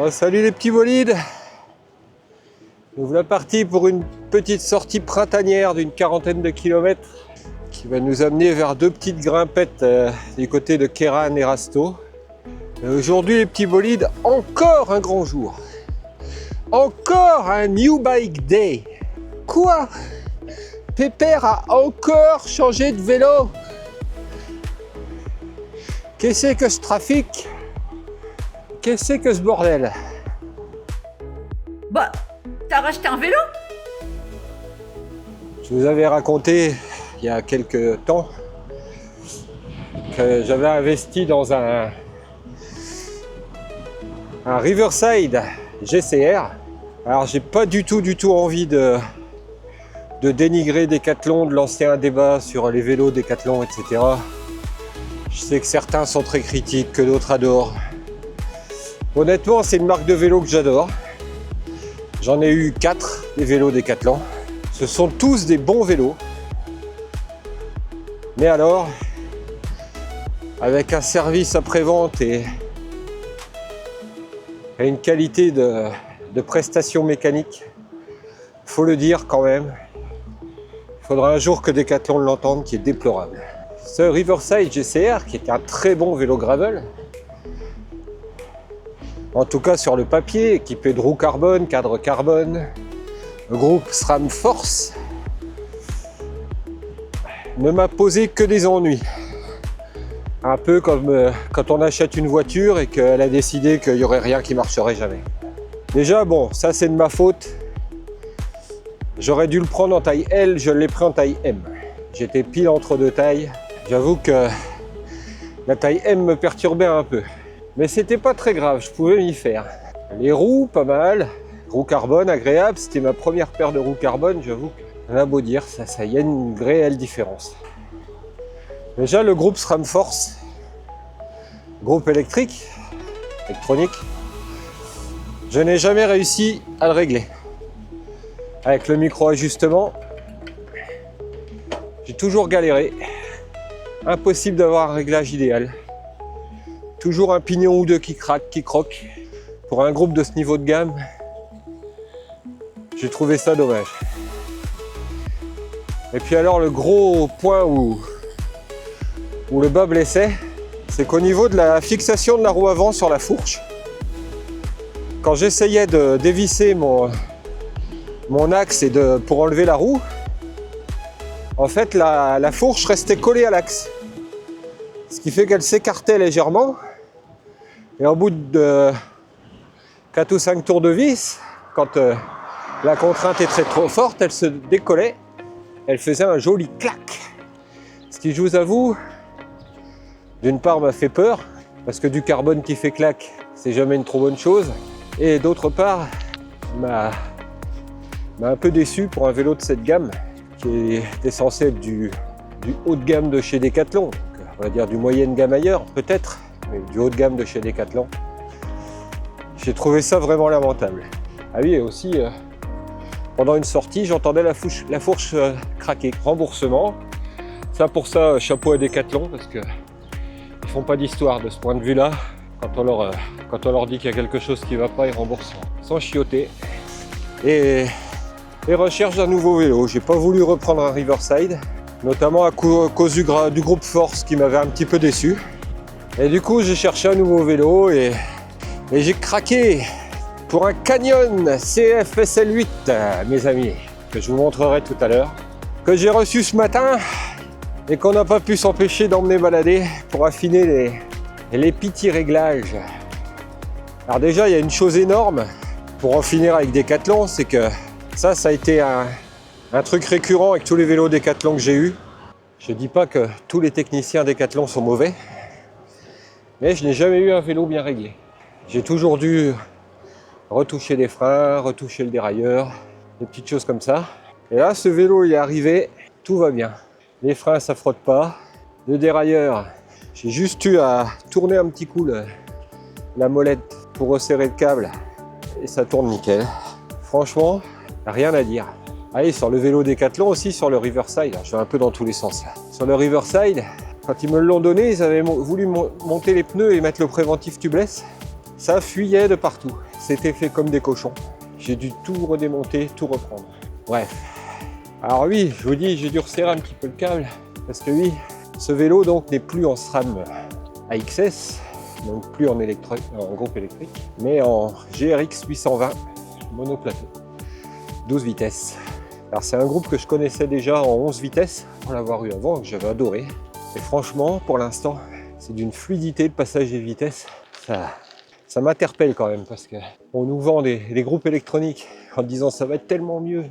Bon, salut les petits bolides. Nous voilà partis pour une petite sortie printanière d'une 40aine de kilomètres qui va nous amener vers deux petites grimpettes du côté de Kéran et Rasto. Aujourd'hui les petits bolides, encore un grand jour. Encore un New Bike Day. Quoi? Pépère a encore changé de vélo. Qu'est-ce que ce trafic? Qu'est-ce que ce bordel? Bah, t'as racheté un vélo? Je vous avais raconté il y a quelques temps que j'avais investi dans un Riverside GCR. Alors j'ai pas du tout envie de dénigrer Decathlon, de lancer un débat sur les vélos Decathlon, etc. Je sais que certains sont très critiques, que d'autres adorent. Honnêtement, c'est une marque de vélo que j'adore. J'en ai eu 4 des vélos Decathlon. Ce sont tous des bons vélos. Mais alors, avec un service après-vente et une qualité de prestation mécanique, faut le dire quand même, il faudra un jour que Decathlon l'entende, qui est déplorable. Ce Riverside GCR, qui est un très bon vélo gravel, en tout cas sur le papier, équipé de roues carbone, cadre carbone, le groupe SRAM Force, ne m'a posé que des ennuis. Un peu comme quand on achète une voiture et qu'elle a décidé qu'il n'y aurait rien qui marcherait jamais. Déjà, bon, ça c'est de ma faute. J'aurais dû le prendre en taille L, je l'ai pris en taille M. J'étais pile entre deux tailles. J'avoue que la taille M me perturbait un peu. Mais c'était pas très grave, je pouvais m'y faire. Les roues, pas mal. Roues carbone, agréable. C'était ma première paire de roues carbone, j'avoue. On a beau dire, ça y a une réelle différence. Déjà, le groupe SRAM Force, groupe électronique, je n'ai jamais réussi à le régler. Avec le micro-ajustement, j'ai toujours galéré. Impossible d'avoir un réglage idéal. Toujours un pignon ou deux qui craque, qui croque. Pour un groupe de ce niveau de gamme, j'ai trouvé ça dommage. Et puis alors le gros point où le bas blessait, c'est qu'au niveau de la fixation de la roue avant sur la fourche, quand j'essayais de dévisser mon axe pour enlever la roue, en fait la fourche restait collée à l'axe. Ce qui fait qu'elle s'écartait légèrement. Et au bout de 4 ou 5 tours de vis, quand la contrainte était trop forte, elle se décollait. Elle faisait un joli clac. Ce qui, je vous avoue, d'une part m'a fait peur, parce que du carbone qui fait clac, c'est jamais une trop bonne chose. Et d'autre part, m'a un peu déçu pour un vélo de cette gamme, qui était censé être du haut de gamme de chez Decathlon. Donc, on va dire du moyenne gamme ailleurs, peut-être, mais du haut de gamme de chez Decathlon. J'ai trouvé ça vraiment lamentable. Ah oui, et aussi, pendant une sortie, j'entendais la fourche craquer. Remboursement. Ça, pour ça, chapeau à Decathlon, parce que ils font pas d'histoire de ce point de vue-là. Quand on leur dit qu'il y a quelque chose qui ne va pas, ils remboursent sans chiotter. Et recherche d'un nouveau vélo. J'ai pas voulu reprendre un Riverside, notamment à cause du groupe Force qui m'avait un petit peu déçu. Et du coup, j'ai cherché un nouveau vélo et j'ai craqué pour un Canyon CF SL8, mes amis, que je vous montrerai tout à l'heure, que j'ai reçu ce matin et qu'on n'a pas pu s'empêcher d'emmener balader pour affiner les petits réglages. Alors déjà, il y a une chose énorme pour en finir avec Decathlon, c'est que ça a été un truc récurrent avec tous les vélos Decathlon que j'ai eu. Je dis pas que tous les techniciens Decathlon sont mauvais, mais je n'ai jamais eu un vélo bien réglé. J'ai toujours dû retoucher les freins, retoucher le dérailleur, des petites choses comme ça. Et là, ce vélo, il est arrivé, tout va bien. Les freins, ça frotte pas. Le dérailleur, j'ai juste eu à tourner un petit coup la molette pour resserrer le câble et ça tourne nickel. Franchement, rien à dire. Allez, sur le vélo Decathlon aussi, sur le Riverside, je vais un peu dans tous les sens là. Sur le Riverside, quand ils me l'ont donné, ils avaient voulu monter les pneus et mettre le préventif tubeless. Ça fuyait de partout. c'était fait comme des cochons. J'ai dû tout redémonter, tout reprendre. Bref. Alors oui, je vous dis, j'ai dû resserrer un petit peu le câble. Parce que oui, ce vélo donc n'est plus en SRAM AXS, donc plus en groupe électrique, mais en GRX 820 monoplateau, 12 vitesses. Alors c'est un groupe que je connaissais déjà en 11 vitesses, pour l'avoir eu avant, que j'avais adoré. Et franchement, pour l'instant, c'est d'une fluidité de passage des vitesses. Ça m'interpelle quand même, parce qu'on nous vend des groupes électroniques en disant ça va être tellement mieux,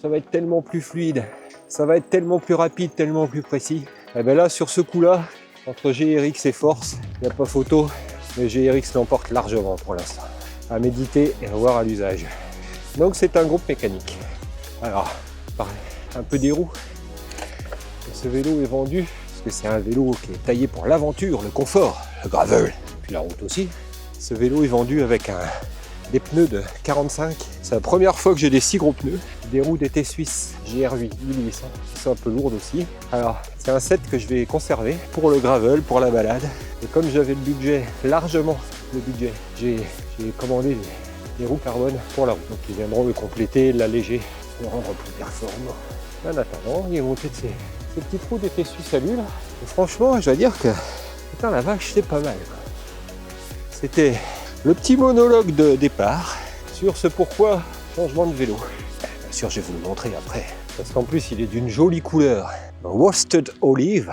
ça va être tellement plus fluide, ça va être tellement plus rapide, tellement plus précis. Et bien là, sur ce coup-là, entre GRX et Force, il n'y a pas photo, mais GRX l'emporte largement pour l'instant. À méditer et à voir à l'usage. Donc c'est un groupe mécanique. Alors, pareil, un peu des roues. Ce vélo est vendu parce que c'est un vélo qui est taillé pour l'aventure, le confort, le gravel, puis la route aussi. Ce vélo est vendu avec des pneus de 45. C'est la première fois que j'ai des si gros pneus. Des roues d'été suisse GR8 1800 qui sont un peu lourdes aussi. Alors c'est un set que je vais conserver pour le gravel, pour la balade. Et comme j'avais le budget, largement le budget, j'ai commandé des roues carbone pour la route. Donc ils viendront le compléter, l'alléger, le rendre plus performant. En attendant, il est monté de ces petites roues d'été suisse à l'huile. Et franchement, je dois dire que putain la vache, c'est pas mal, quoi. C'était le petit monologue de départ sur ce pourquoi changement de vélo. Bien sûr, je vais vous le montrer après. Parce qu'en plus, il est d'une jolie couleur. Roasted Olive.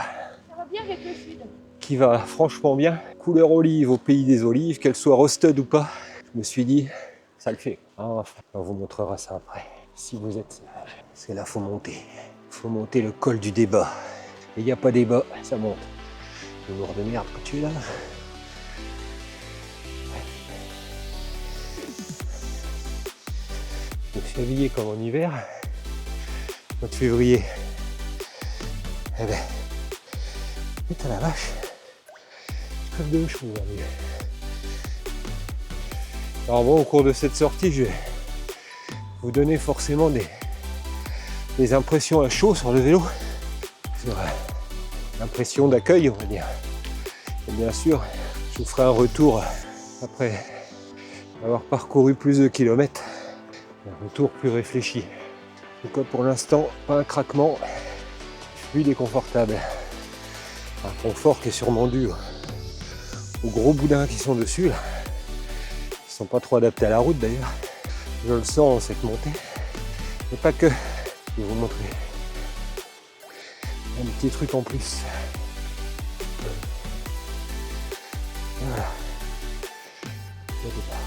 Ça va bien avec le sud. Qui va franchement bien. Couleur olive au pays des olives, qu'elle soit roasted ou pas. Je me suis dit, ça le fait. Enfin, on vous montrera ça après. Si vous êtes sage. Parce que là, faut monter. Faut monter le col du débat. Et il n'y a pas débat, ça monte. Le noir de merde quand tu es là. Je me suis habillé comme en hiver, mois de février. Eh ben, putain la vache, je crève de chaud. Alors bon, au cours de cette sortie, je vais vous donner forcément des impressions à chaud sur le vélo, sur l'impression d'accueil, on va dire. Et bien sûr, je vous ferai un retour après avoir parcouru plus de kilomètres. Un retour plus réfléchi. En tout cas pour l'instant, pas un craquement, fluide et confortable. Un confort qui est sûrement dû aux gros boudins qui sont dessus là. Ils sont pas trop adaptés à la route d'ailleurs. Je le sens en cette montée. Mais pas que. Je vais vous montrer un petit truc en plus. Voilà. Le départ.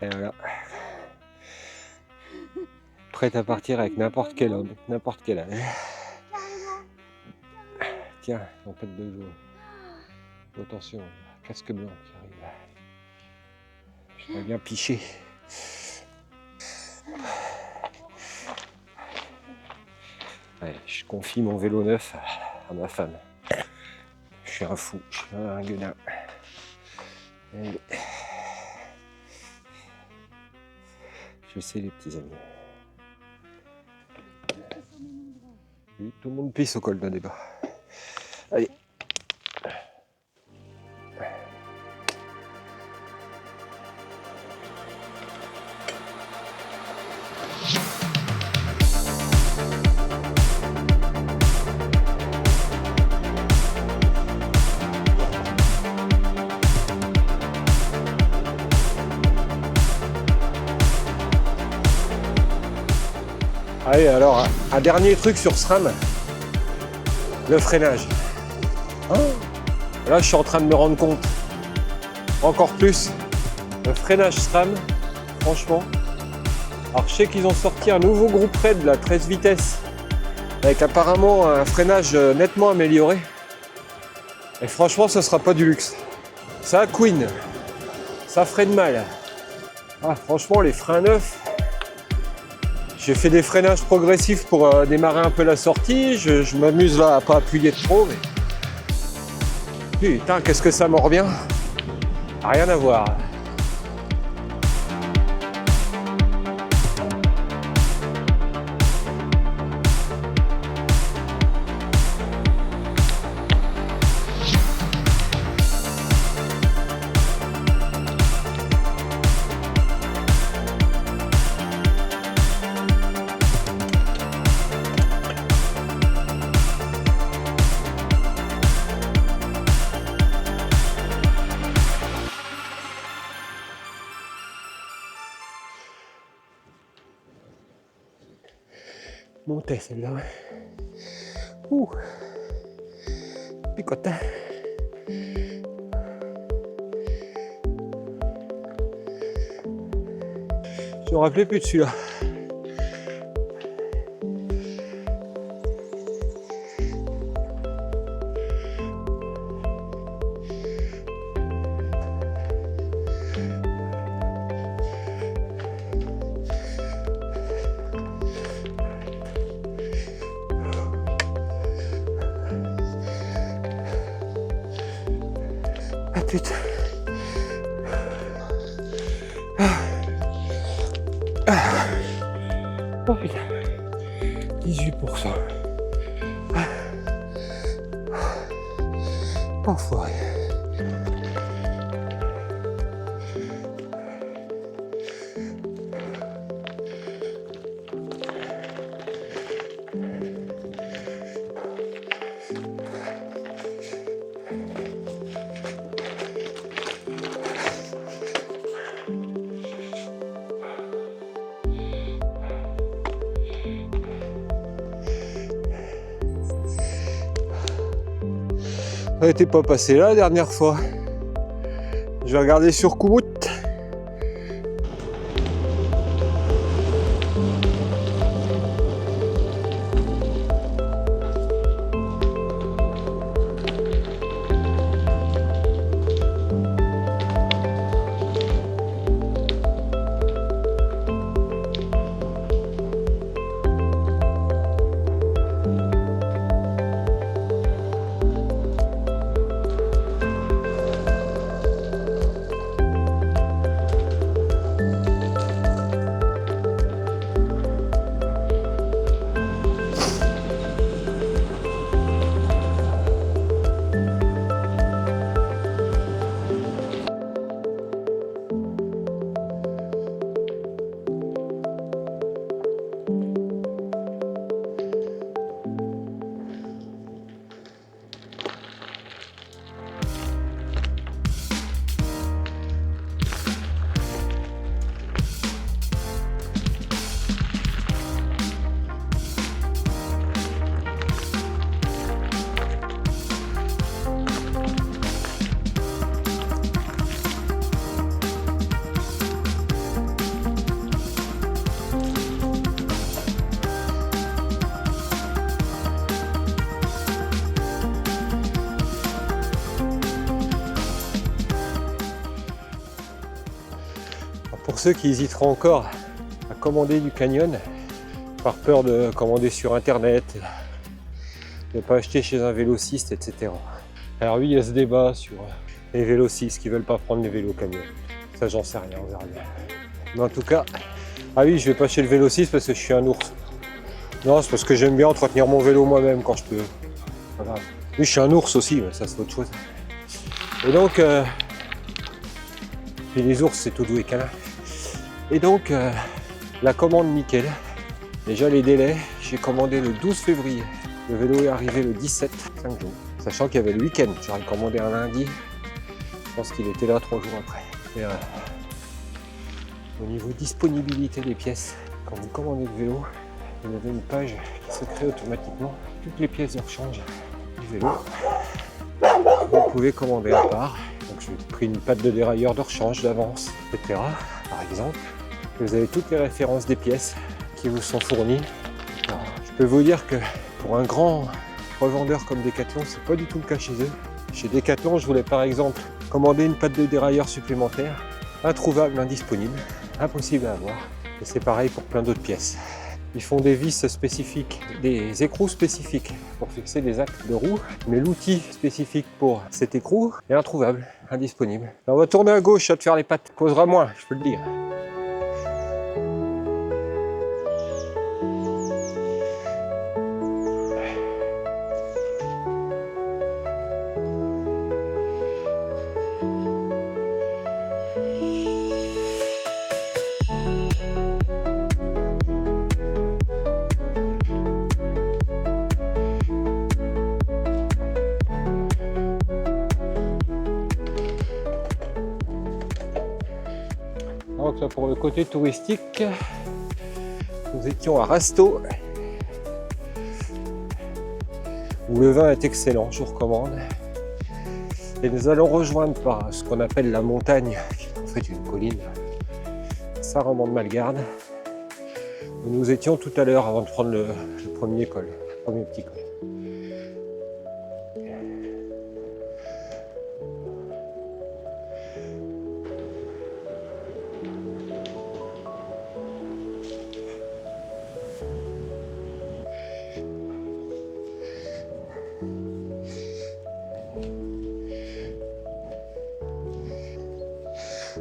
Et voilà. Prête à partir avec n'importe quel homme, n'importe quel âge. Tiens, on pète de jour. Attention, casque blanc qui arrive. J'aimerais bien picher. Allez, je confie mon vélo neuf à ma femme. Je suis un fou, je suis un gueudin. Allez. Je sais les petits amis. Oui, tout le monde pisse au col d'un débat. Allez. Allez, alors, un dernier truc sur SRAM, le freinage. Là, je suis en train de me rendre compte, encore plus, le freinage SRAM, franchement. Alors, je sais qu'ils ont sorti un nouveau groupe RAID, la 13 vitesses, avec apparemment un freinage nettement amélioré. Et franchement, ce sera pas du luxe. Ça couine, ça freine mal. Ah, franchement, les freins neufs. J'ai fait des freinages progressifs pour démarrer un peu la sortie. Je m'amuse là à pas appuyer trop, mais Putain, qu'est-ce que ça m'en revient? Rien à voir. Montée celle-là. Ouh. Picote. Je me rappelais plus de celui-là. Ah putain. Oh putain. 18%. Enfoiré. Elle n'était pas passée là la dernière fois. Je vais regarder sur Komoot. Pour ceux qui hésiteront encore à commander du Canyon, par peur de commander sur internet, de ne pas acheter chez un vélociste, etc. Alors oui, il y a ce débat sur les vélocistes qui ne veulent pas prendre les vélos Canyon. Ça, j'en sais rien, on verra bien. Mais en tout cas, ah oui, je vais pas chez le vélociste parce que je suis un ours. Non, c'est parce que j'aime bien entretenir mon vélo moi-même quand je peux. Voilà. Oui, je suis un ours aussi, mais ça c'est autre chose. Et donc, puis les ours c'est tout doux et câlin. Et donc, la commande nickel. Déjà les délais, j'ai commandé le 12 février. Le vélo est arrivé le 17, 5 jours. Sachant qu'il y avait le week-end, j'aurais commandé un lundi. Je pense qu'il était là 3 jours après. Et, au niveau disponibilité des pièces, quand vous commandez le vélo, vous avez une page qui se crée automatiquement. Toutes les pièces de rechange du vélo, vous pouvez commander à part. Donc j'ai pris une patte de dérailleur de rechange d'avance, etc. Par exemple. Vous avez toutes les références des pièces qui vous sont fournies. Alors, je peux vous dire que pour un grand revendeur comme Decathlon, c'est pas du tout le cas chez eux. Chez Decathlon, je voulais par exemple commander une patte de dérailleur supplémentaire, introuvable, indisponible, impossible à avoir. Et c'est pareil pour plein d'autres pièces. Ils font des vis spécifiques, des écrous spécifiques pour fixer des axes de roue. Mais l'outil spécifique pour cet écrou est introuvable, indisponible. Alors on va tourner à gauche, à te faire les pattes. Causera moins, je peux le dire. Donc là, pour le côté touristique, nous étions à Rasto, où le vin est excellent, je vous recommande. Et nous allons rejoindre par ce qu'on appelle la montagne, qui est en fait une colline, Saint-Ramand-de-Malgarde, où nous étions tout à l'heure avant de prendre le premier col, le premier petit col.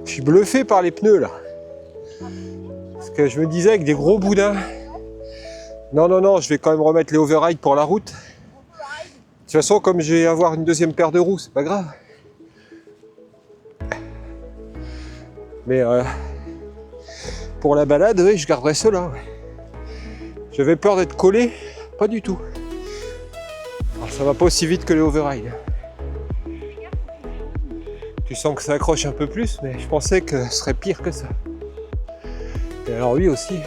Je suis bluffé par les pneus là. Parce que je me disais avec des gros boudins. Non, je vais quand même remettre les overrides pour la route. De toute façon, comme je vais avoir une deuxième paire de roues, c'est pas grave. Mais pour la balade, oui, je garderai ceux-là. J'avais peur d'être collé, pas du tout. Alors, ça va pas aussi vite que les overrides. Tu sens que ça accroche un peu plus, mais je pensais que ce serait pire que ça. Et alors oui aussi,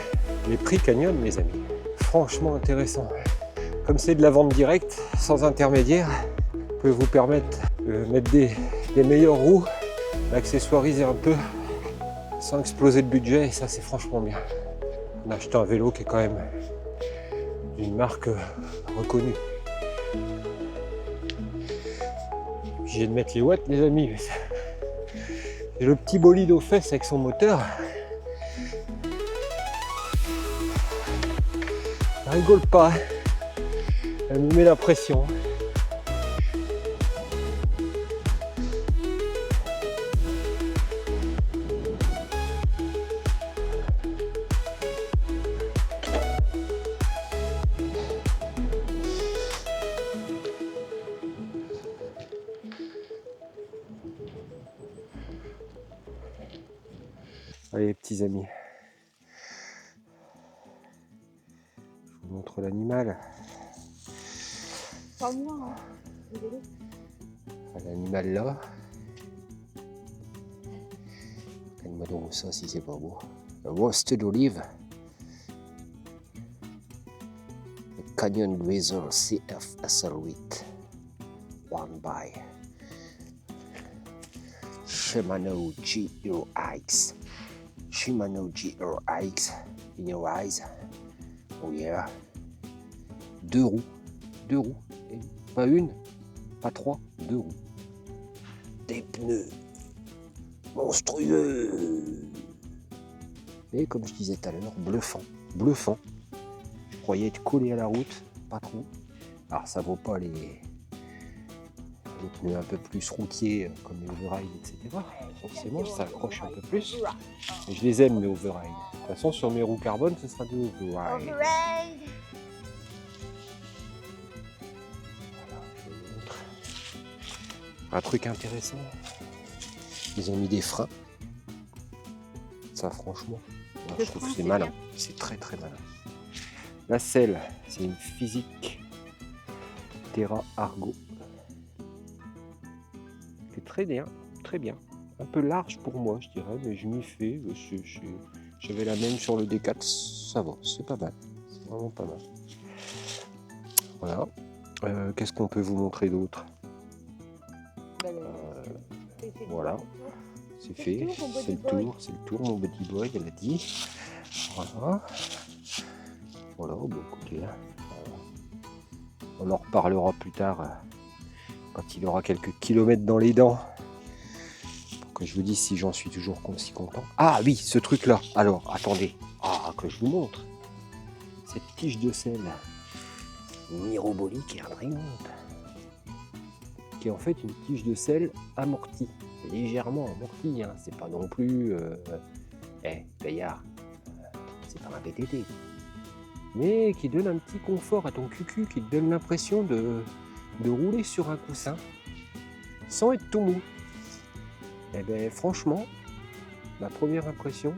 les prix canyonnent, mes amis. Franchement intéressant. Comme c'est de la vente directe, sans intermédiaire, peut vous permettre de mettre des meilleures roues, d'accessoiriser un peu, sans exploser le budget, et ça c'est franchement bien. On a acheté un vélo qui est quand même d'une marque reconnue. J'ai de mettre les watts, les amis. J'ai le petit bolide aux fesses avec son moteur. Ça rigole pas. Elle me met la pression. Allez, petits amis. Je vous montre l'animal. Pas moi, hein. L'animal là. Regarde-moi donc ça si c'est pas beau. Un roasted olive. Le Canyon Grazer CF SL8. One by Shimano GRX. Shimano GRX in your eyes. Oh yeah. Deux roues. Et pas une, pas trois, deux roues. Des pneus monstrueux. Et comme je disais tout à l'heure, bluffant. Je croyais être collé à la route, pas trop. Alors ça vaut pas les pneus un peu plus routiers comme les overrides, etc. Forcément, ça accroche un peu plus. Et je les aime, mes overrides. De toute façon, sur mes roues carbone, ce sera des overrides. Voilà, je vous montre. Un truc intéressant. Ils ont mis des freins. Ça, franchement, je trouve que c'est malin. C'est très malin. La selle, c'est une physique Terra Argo. C'est très bien. Un peu large pour moi, je dirais, mais je m'y fais. J'avais la même sur le D4, ça va, c'est pas mal. C'est vraiment pas mal. Voilà. Qu'est-ce qu'on peut vous montrer d'autre? Voilà, c'est fait, c'est le tour, mon body boy, elle a dit. Voilà, bon écoutez, on en reparlera plus tard quand il aura quelques kilomètres dans les dents. Pour que je vous dise si j'en suis toujours si content. Ah oui, ce truc là, alors attendez, que je vous montre. cette tige de sel myrobolique et intrigante, qui est en fait une tige de sel amortie, légèrement amortie, hein. C'est pas non plus Gaillard, c'est pas un PTT, mais qui donne un petit confort à ton cucu, qui te donne l'impression de rouler sur un coussin sans être tout mou. Et bien franchement, ma première impression,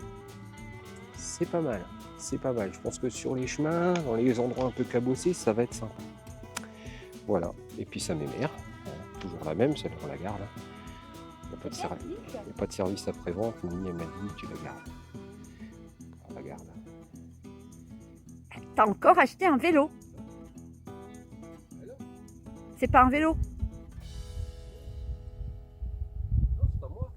c'est pas mal. C'est pas mal. Je pense que sur les chemins, dans les endroits un peu cabossés, ça va être sympa. Voilà. Et puis ça m'émère. Toujours la même, celle qu'on la garde. Il n'y a pas de service après-vente, ni elle m'a dit tu la gardes. On la garde. T'as encore acheté un vélo. C'est pas un vélo. Non, c'est pas moi.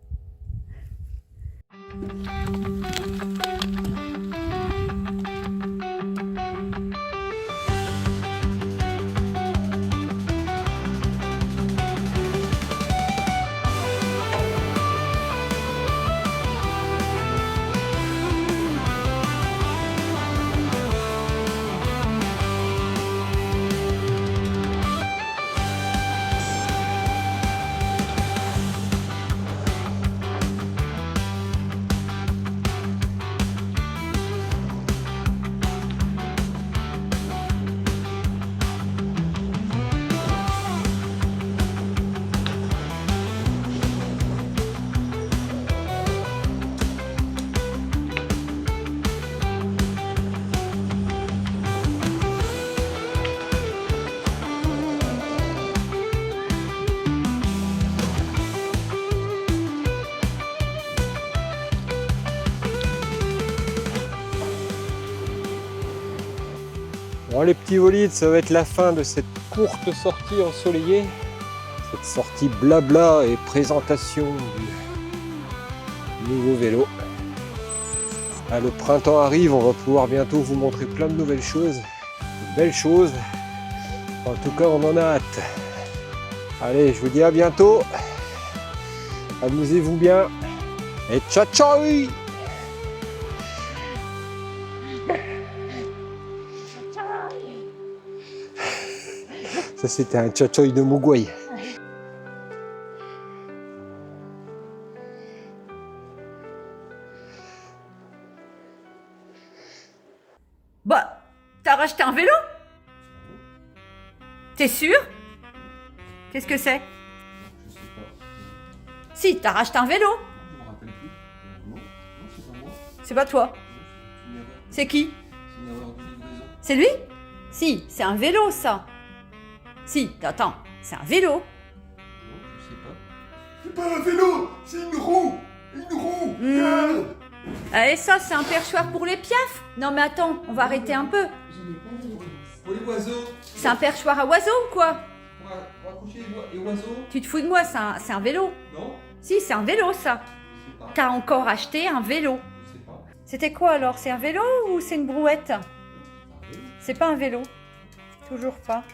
Bon, les petits volides, ça va être la fin de cette courte sortie ensoleillée. Cette sortie blabla et présentation du nouveau vélo. Ah, le printemps arrive, on va pouvoir bientôt vous montrer plein de nouvelles choses, de belles choses. En tout cas, on en a hâte. Allez, je vous dis à bientôt. Amusez-vous bien. Et ciao ciao! Ça, c'était un tchatchoï de Mougouaï. Bah, t'as racheté un vélo? T'es sûr? Qu'est-ce que c'est? Je sais pas. Si, t'as racheté un vélo. Je me rappelle plus. Non, c'est pas moi. C'est pas toi. C'est une erreur. C'est qui? C'est une erreur de livraison. C'est lui? Si, c'est un vélo ça. Si, attends, c'est un vélo. Non, je sais pas. C'est pas un vélo, c'est une roue. Une roue. Regarde. Et ça, c'est un perchoir pour les piafs. Non mais attends, on va arrêter un peu. Pour les oiseaux. C'est un perchoir à oiseaux ou quoi? Pour accrocher les oiseaux. Tu te fous de moi, c'est un vélo. Non, Si, c'est un vélo ça. je sais pas. T'as encore acheté un vélo. Je sais pas. C'était quoi alors? C'est un vélo ou c'est une brouette? C'est un vélo. C'est pas un vélo. Toujours pas.